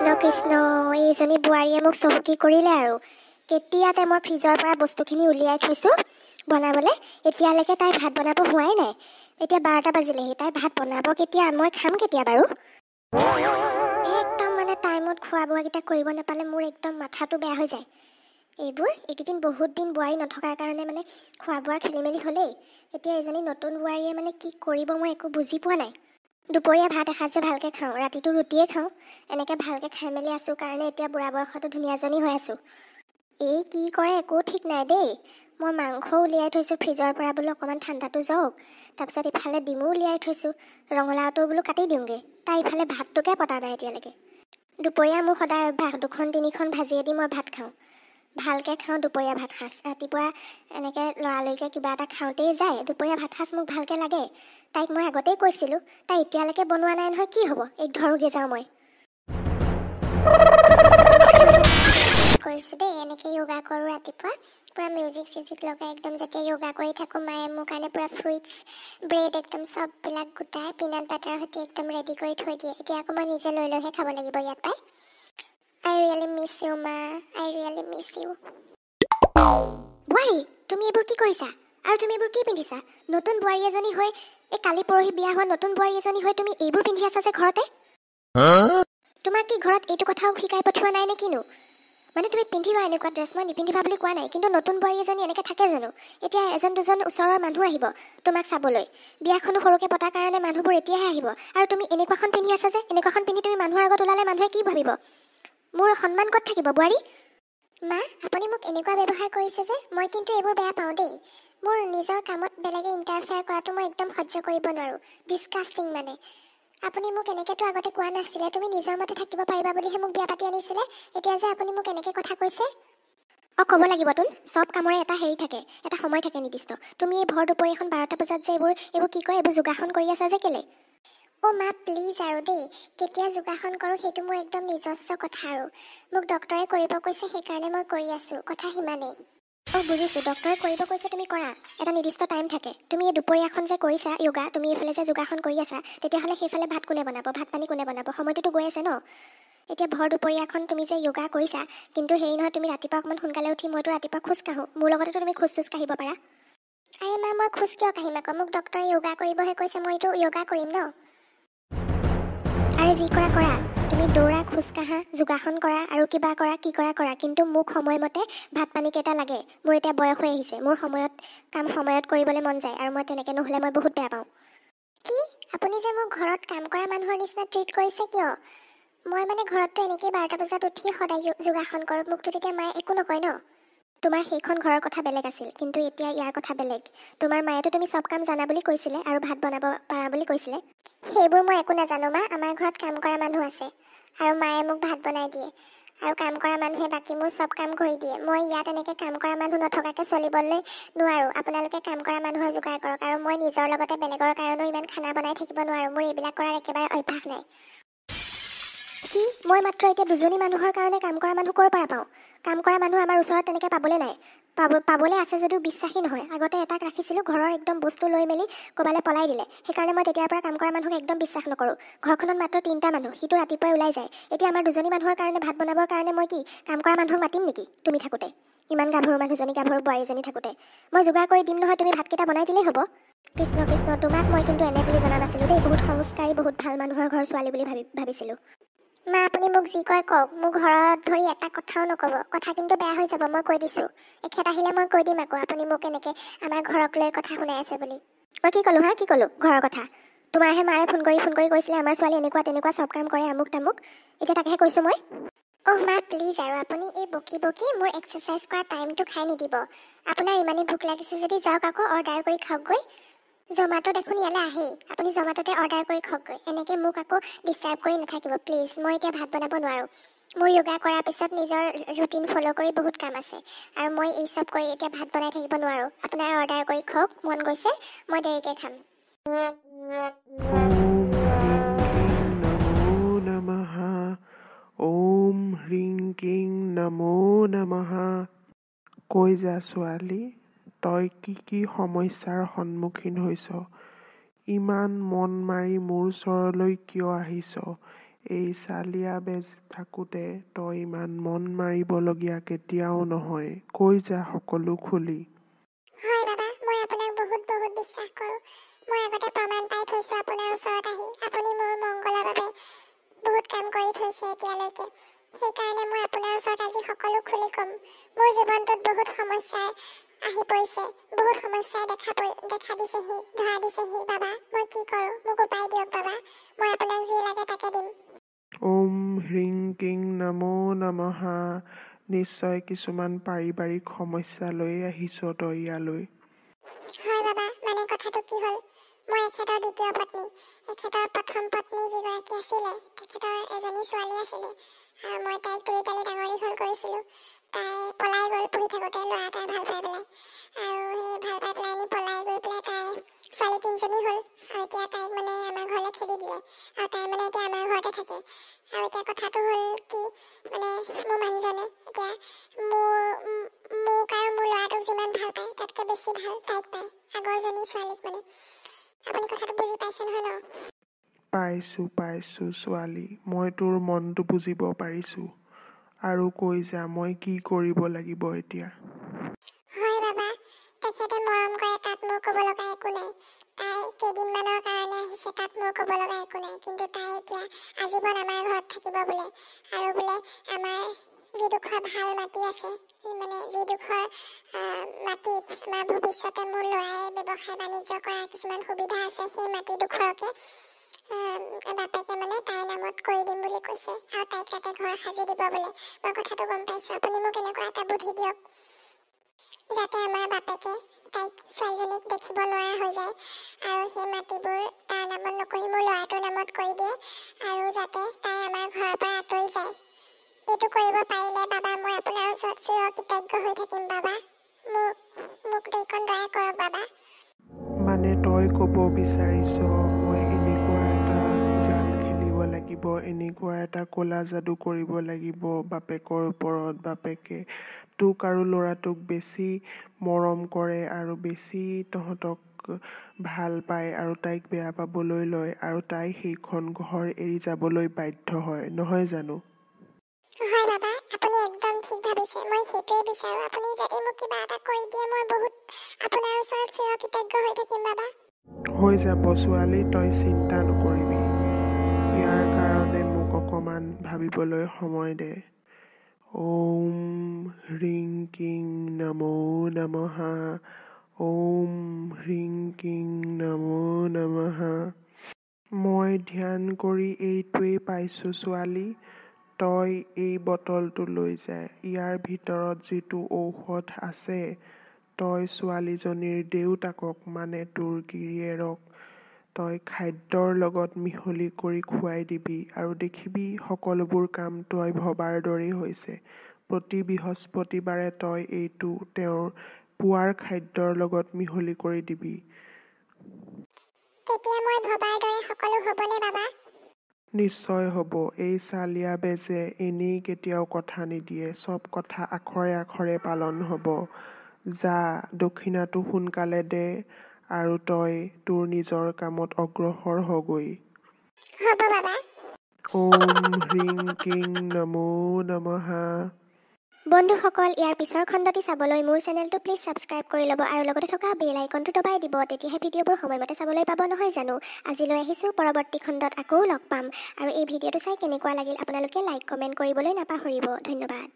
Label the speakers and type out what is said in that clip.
Speaker 1: কৃষ্ণ কৃষ্ণ এইজনী বোৱাৰীয়ে মোক চহকী কৰিলে আৰু কেতিয়াতে মই ফ্ৰিজৰ পৰা বস্তুখিনি উলিয়াই থৈছোঁ বনাবলৈ এতিয়ালৈকে তাই ভাত বনাব হোৱাই নাই এতিয়া 12টা বাজিলেহি তাই ভাত বনাব কেতিয়া মই খাম কেতিয়া বাৰু একদম মানে টাইমত খোৱা বোৱাকেইটা কৰিব নাপালে মোৰ একদম মাথাটো বেয়া হৈ যায় এইকেইদিন বহুত দিন বোৱাৰী নথকাৰ কাৰণে মানে খোৱা বোৱাৰ খেলি মেলি হ'লেই এতিয়া এজনী নতুন বোৱাৰীয়ে মানে কি কৰিব মই একো বুজি পোৱা নাই দুপৰীয়া ভাত এসাঁজে ভালকৈ খাওঁ ৰাতিটো ৰুটিয়ে খাওঁ এনেকৈ ভালকৈ খাই মেলি আছোঁ কাৰণে এতিয়া বুঢ়া বয়সতো ধুনীয়াজনী হৈ আছোঁ এই কি কৰে একো ঠিক নাই দেই মই মাংসও উলিয়াই থৈছোঁ ফ্ৰিজৰ পৰা বোলো অকণমান ঠাণ্ডাটো যাওক তাৰপিছত ইফালে ডিমো উলিয়াই থৈছোঁ ৰঙালাওটো বোলো কাটি দিওঁগৈ তাই ইফালে ভাতটোকে পতা নাই এতিয়ালৈকে দুপৰীয়া মোৰ সদায় অভ্যাস 2-3খন ভাজিয়েদি মই ভাত খাওঁ ভালকৈ খাওঁ দুপৰীয়া ভাত সাজ ৰাতিপুৱা এনেকৈ লৰালৰিকৈ কিবা এটা খাওঁতেই যায় দুপৰীয়া ভাত সাজ মোক ভালকৈ লাগে তাইক মই আগতেই কৈছিলোঁ তাই এতিয়ালৈকে বনোৱা নাই নহয় কি হ'ব এক ধৰোগৈ যাওঁ মই কৰিছোঁ দেই এনেকৈ য়োগা কৰোঁ ৰাতিপুৱা পূৰা মিউজিক চিউজিক লগাই একদম যেতিয়া য়োগা কৰি থাকোঁ মায়ে মোৰ কাৰণে পূৰা ফ্ৰুইটছ ব্ৰেড একদম চববিলাক গোটাই পিনাট বাটাৰৰ সৈতে একদম ৰেডি কৰি থৈ দিয়ে এতিয়া আকৌ মই নিজে লৈ লৈহে খাব লাগিব ইয়াত পাই I really miss you, Ma. I really miss you. বোৱাৰী তুমি এইবোৰ কি কৰিছা আৰু তুমি এইবোৰ কি পিন্ধিছা নতুন বোৱাৰী এজনী হৈ এই কালি পৰহি বিয়া হোৱা নতুন বোৱাৰী এজনী হৈ তুমি এইবোৰ পিন্ধি আছা যে ঘৰতে তোমাক কি ঘৰত এইটো কথাও শিকাই পঠোৱা নাই নে কিনো মানে তুমি পিন্ধিবা এনেকুৱা ড্ৰেছ মই নিপিন্ধিবা বুলি কোৱা নাই কিন্তু নতুন বোৱাৰী এজনী এনেকৈ থাকে জানো এতিয়া এজন দুজন ওচৰৰ মানুহ আহিব তোমাক চাবলৈ বিয়াখনো সৰুকৈ পতাৰ কাৰণে মানুহবোৰ এতিয়াহে আহিব আৰু তুমি এনেকুৱাখন পিন্ধি আছা যে এনেকুৱাখন পিন্ধি তুমি মানুহৰ আগত ওলালে মানুহে কি ভাবিব মোৰ সন্মান ক'ত থাকিব বোৱাৰী মা আপুনি মোক এনেকুৱা ব্যৱহাৰ কৰিছে যে মই কিন্তু এইবোৰ বেয়া পাওঁ দেই মোৰ নিজৰ কামত বেলেগে ইণ্টাৰফেয়াৰ কৰাটো মই একদম সহ্য কৰিব নোৱাৰোঁ ডিছকাষ্টিং মানে আপুনি মোক এনেকৈতো আগতে কোৱা নাছিলে তুমি নিজৰ মতে থাকিব পাৰিবা বুলিহে মোক বিয়া পাতি আনিছিলে এতিয়া যে আপুনি মোক এনেকৈ কথা কৈছে ক'ব লাগিবতোন চব কামৰে এটা হেৰি থাকে এটা সময় থাকে নিৰ্দিষ্ট তুমি এই ভৰ দুপৰীয়াখন 12টা বজাত যে এইবোৰ কি কয় এইবোৰ যোগাসন কৰি আছা যে কেলে মা প্লিজ আৰু দেই কেতিয়া যোগাসন কৰোঁ সেইটো মোৰ একদম নিজস্ব কথা আৰু মোক ডক্টৰে কৰিব কৈছে সেইকাৰণে মই কৰি আছোঁ কথা সিমানেই বুজিছোঁ ডক্টৰে কৰিব কৈছে তুমি কৰা এটা নিৰ্দিষ্ট টাইম থাকে তুমি এই দুপৰীয়াখন যে কৰিছা য়োগা তুমি এইফালে যে যোগাসন কৰি আছা তেতিয়াহ'লে সেইফালে ভাত কোনে বনাব ভাত পানী কোনে বনাব সময়টোতো গৈ আছে ন এতিয়া ভৰ দুপৰীয়াখন তুমি যে য়োগা কৰিছা কিন্তু হেৰি নহয় তুমি ৰাতিপুৱা অকণমান সোনকালে উঠি মইতো ৰাতিপুৱা খোজ কাঢ়োঁ মোৰ লগতেতো তুমি খোজ কাঢ়িব পাৰা আৰে মা মই খোজ কিয় কাঢ়িম আকৌ মোক ডক্টৰে য়োগা কৰিবহে কৈছে মইতো য়োগা কৰিম ন আৰে যি কৰা কৰা তুমি দৌৰা খোজ কাঢ়া যোগাসন কৰা আৰু কিবা কৰা কি কৰা কিন্তু মোক সময়মতে ভাত পানীকেইটা লাগে মোৰ এতিয়া বয়স হৈ আহিছে মোৰ কাম সময়ত কৰিবলৈ মন যায় আৰু মই তেনেকৈ নহ'লে মই বহুত বেয়া পাওঁ কি আপুনি যে মোক ঘৰত কাম কৰা মানুহৰ নিচিনা ট্ৰিট কৰিছে কিয় মই মানে ঘৰততো এনেকৈ 12টা বজাত উঠি সদায় যোগাসন কৰোঁ মোকতো তেতিয়া মায়ে একো নকয় ন তোমাৰ সেইখন ঘৰৰ কথা বেলেগ আছিল কিন্তু এতিয়া ইয়াৰ কথা বেলেগ তোমাৰ মায়েতো তুমি চব কাম জানা বুলি কৈছিলে আৰু ভাত বনাব পাৰা বুলি কৈছিলে সেইবোৰ মই একো নাজানো মা আমাৰ ঘৰত কাম কৰা মানুহ আছে আৰু মায়ে মোক ভাত বনাই দিয়ে আৰু কাম কৰা মানুহে বাকী মোৰ চব কাম কৰি দিয়ে মই ইয়াত এনেকৈ কাম কৰা মানুহ নথকাকৈ চলিবলৈ নোৱাৰোঁ আপোনালোকে কাম কৰা মানুহৰ যোগাৰ কৰক আৰু মই নিজৰ লগতে বেলেগৰ কাৰণেও ইমান খানা বনাই থাকিব নোৱাৰোঁ মোৰ এইবিলাক কৰাৰ একেবাৰে অভ্যাস নাই কি মই মাত্ৰ এতিয়া দুজনী মানুহৰ কাৰণে কাম কৰা মানুহ ক'ৰ পৰা পাওঁ কাম কৰা মানুহ আমাৰ ওচৰত তেনেকৈ পাবলৈ নাই পাবলৈ আছে যদিও বিশ্বাসী নহয় আগতে এটাক ৰাখিছিলোঁ ঘৰৰ একদম বস্তু লৈ মেলি ক'ৰবালৈ পলাই দিলে সেইকাৰণে মই তেতিয়াৰ পৰা কাম কৰা মানুহক একদম বিশ্বাস নকৰোঁ ঘৰখনত মাত্ৰ 3টা মানুহ সিটো ৰাতিপুৱাই ওলাই যায় এতিয়া আমাৰ দুজনী মানুহৰ কাৰণে ভাত বনাবৰ কাৰণে মই কি কাম কৰা মানুহক মাতিম নেকি তুমি থাকোঁতে ইমান গাভৰু মানুহজনী গাভৰু বোৱাৰীজনী থাকোঁতে মই যোগাৰ কৰি দিম নহয় তুমি ভাতকেইটা বনাই দিলেই হ'ব কৃষ্ণ কৃষ্ণ তোমাক মই কিন্তু এনে বুলি জনা নাছিলোঁ দেই বহুত সংস্কাৰী বহুত ভাল মানুহৰ ঘৰ ছোৱালী বুলি ভাবিছিলোঁ মা আপুনি মোক যি কয় কওক মোৰ ঘৰত ধৰি এটা কথাও নক'ব কথা কিন্তু বেয়া হৈ যাব মই কৈ দিছোঁ এখেত আহিলে মই কৈ দিম আকৌ আপুনি মোক এনেকৈ আমাৰ ঘৰক লৈ কথা শুনাই আছে বুলি মই কি ক'লোঁ কি ক'লোঁ ঘৰৰ কথা তোমাৰহে মায়ে ফোন কৰি কৈছিলে আমাৰ ছোৱালী এনেকুৱা তেনেকুৱা চব কাম কৰে আমুক তামুক এতিয়া তাকেহে কৈছোঁ মই মা প্লিজ আৰু আপুনি এই বকি মোৰ এক্সাৰচাইজ কৰা টাইমটো খাই নিদিব আপোনাৰ ইমানেই ভোক লাগিছে যদি যাওক আকৌ অৰ্ডাৰ কৰি খাওকগৈ জমাটো দেখোন ইয়ালৈ আহেই আপুনি জমাটোতে অৰ্ডাৰ কৰি খাওকগৈ এনেকৈ মোক আকৌ ডিষ্টাৰ্ব কৰি নাথাকিব প্লিজ মই এতিয়া ভাত বনাব নোৱাৰোঁ মোৰ য়োগা কৰাৰ পিছত নিজৰ ৰুটিন ফ'ল' কৰি বহুত কাম আছে আৰু মই এই চব কৰি এতিয়া ভাত বনাই থাকিব নোৱাৰোঁ আপোনাৰ অৰ্ডাৰ কৰি খাওক মন গৈছে মই দেৰিকৈ খাম
Speaker 2: ওম হ্ৰিং কিং নমো নমঃ কৈ যা ছোৱালী তই কি সমস্যাৰ সন্মুখীন হৈছ ইমান মন মাৰি মোৰ ওচৰলৈ কিয় আহিছ এই চালিয়া বেজ থাকোঁতে তই ইমান মন মাৰিবলগীয়া কেতিয়াও নহয়। কৈ যা সকলো খুলি।
Speaker 1: হয় বাবা, মই আপোনাক বহুত বহুত বিশ্বাস কৰোঁ। মই আগতে প্ৰমাণ পাই থৈছোঁ আপোনাৰ ওচৰত আহি। আপুনি মোৰ মংগলৰ বাবে বহুত কাম কৰি থৈছে এতিয়ালৈকে। সেইকাৰণে মই আপোনাৰ ওচৰত আজি সকলো খুলি ক'ম। মোৰ জীৱনটোত বহুত সমস্যাই আহি পৰিছে, বহুত সমস্যাই দেখা দিছেহি, ধৰা দিছেহি। বাবা, মই কি কৰোঁ মোক উপায় দিয়ক বাবা। মই আপোনাক যি লাগে তাকে দিম।
Speaker 2: ওম হ্ৰিং কিং নমো নমঃ। নিশ্চয় কিছুমান পাৰিবাৰিক সমস্যা লৈ আহিছ তই ইয়ালৈ।
Speaker 1: হয় বাবা, মানে কথাটো কি হ'ল, মই এখেতৰ দ্বিতীয় পত্নী। এখেতৰ প্ৰথম পত্নী যিগৰাকী আছিলে, তেখেতৰ এজনী ছোৱালী আছিলে আৰু মই তাইক তুলি তালি ডাঙৰ দীঘল কৰিছিলোঁ। তাই পলাই গ'ল পঢ়ি থাকোঁতে ল'ৰা এটাই ভাল পাই পেলাই, আৰু সেই ভাল পাই পেলাই নি পলাই গৈ পেলাই তাই ছোৱালী 3জনী হ'ল। আৰু এতিয়া তাইক মানে আমাৰ ঘৰলৈ খেদি দিলে, আৰু তাই মানে এতিয়া আমাৰ ঘৰতে থাকে। আৰু এতিয়া কথাটো হ'ল কি, মানে মোৰ মানুহজনে এতিয়া মোক আৰু মোৰ ল'ৰাটোক যিমান ভাল পায় তাতকৈ বেছি ভাল তাইক পায়, আগৰজনী ছোৱালীক মানে। আপুনি কথাটো বুজি পাইছে নহয় ন?
Speaker 2: পাইছোঁ ছোৱালী, মই তোৰ মনটো বুজিব পাৰিছোঁ। আৰু কৈ যা মই কি কৰিব লাগিব এতিয়া।
Speaker 1: হয় বাবা, তেখেতে মৰম কৰে, তাত মোৰ ক'ব লগা একো নাই। তাই কেইদিনমানৰ কাৰণে আহিছে, তাত মোৰ ক'ব লগা একো নাই। কিন্তু তাই এতিয়া আজীৱন আমাৰ ঘৰত থাকিব বোলে, আৰু বোলে আমাৰ যিডোখৰ ভাল মাটি আছে, মানে যিডোখৰ মাটিত আমাৰ ভৱিষ্যতে মোৰ ল'ৰাই ব্যৱসায় বাণিজ্য কৰা কিছুমান সুবিধা আছে, সেই মাটিডোখৰকে বাপেকে মানে তাইৰ নামত কৰি দিম বুলি কৈছে, আৰু তাইক তাতে ঘৰ সাজি দিব বোলে। মই কথাটো গম পাইছোঁ। আপুনি মোক এনেকুৱা এটা বুদ্ধি দিয়ক যাতে আমাৰ বাপেকে তাইক ছোৱালীজনীক দেখিব নোৱাৰা হৈ যায়, আৰু সেই মাটিবোৰ তাৰ নামত নকৰি মোৰ ল'ৰাটোৰ নামত কৰি দিয়ে, আৰু যাতে তাই আমাৰ ঘৰৰ পৰা আঁতৰি যায়। এইটো কৰিব পাৰিলে বাবা, মই আপোনাৰ ওচৰত চিৰকৃতজ্ঞ হৈ থাকিম বাবা। মোক এইকণ দয়া কৰক বাবা।
Speaker 2: মানে তই ক'ব বিচাৰিছ মই এনেকুৱা এটা জাল খেলিব লাগিব, এনেকুৱা এটা ক'লা যাদু কৰিব লাগিব বাপেকৰ ওপৰত, বাপেকে তোক আৰু ল'ৰাটোক বেছি মৰম কৰে আৰু বেছি তহঁতক ভাল পায় আৰু তাইক বেয়া পাবলৈ লয়, আৰু তাই সেইখন ঘৰ এৰি যাবলৈ বাধ্য হয়, নহয় জানো?
Speaker 1: হয় বাবা, আপুনি একদম ঠিক ভাবিছে। মই সেইটোৱে বিচাৰোঁ। আপুনি যদি মোক কিবা এটা কৰি দিয়ে, মই বহুত আপোনাৰ ওচৰত চিৰকৃতজ্ঞ হৈ থাকিম বাবা।
Speaker 2: হৈ যাব ছোৱালী, তই চিন্তা নকৰিবি। ইয়াৰ কাৰণে মোক অকণমান ভাবিবলৈ সময় দে। ওম হ্ৰিং কিং নমো নমঃ। ওম হ্ৰিং কিং নমো নমঃ। মই ধ্যান কৰি এইটোৱেই পাইছোঁ ছোৱালী, তই এই বটলটো লৈ যা। ইয়াৰ ভিতৰত যিটো ঔষধ আছে, তই ছোৱালীজনীৰ দেউতাকক মানে তোৰ গিৰিয়েৰক তই খাদ্যৰ লগত মিহলি কৰি খুৱাই দিবি, আৰু দেখিবি সকলোবোৰ কাম তই ভবাৰ দৰেই হৈছে। প্ৰতি বৃহস্পতিবাৰে তই এইটো তেওঁৰ পুৱাৰ খাদ্যৰ লগত মিহলি কৰি দিবি।
Speaker 1: তেতিয়া মই ভবাৰ দৰে সকলো হ'বনে বাবা?
Speaker 2: নিশ্চয় হ'ব। এই চালিয়া বেজে এনেই কেতিয়াও কথা নিদিয়ে, চব কথা আখৰে আখৰে পালন হ'ব। যা, দক্ষিণাটো সোনকালে দে, আৰু তই তোৰ নিজৰ কামত অগ্ৰসৰ হগৈ।
Speaker 1: হ'ব বাবা।
Speaker 2: ওম হ্ৰিং কিং নমো নমঃ।
Speaker 1: বন্ধুসকল, ইয়াৰ পিছৰ খণ্ডটি চাবলৈ মোৰ চেনেলটো প্লিজ ছাবস্ক্ৰাইব কৰি ল'ব, আৰু লগতে থকা বেল আইকনটো দবাই দিব। তেতিয়াহে ভিডিঅ'বোৰ সময়মতে চাবলৈ পাব, নহয় জানো? আজিলৈ আহিছোঁ, পৰৱৰ্তী খণ্ডত আকৌ লগ পাম। আৰু এই ভিডিঅ'টো চাই কেনেকুৱা লাগিল আপোনালোকে লাইক কমেণ্ট কৰিবলৈ নাপাহৰিব। ধন্যবাদ।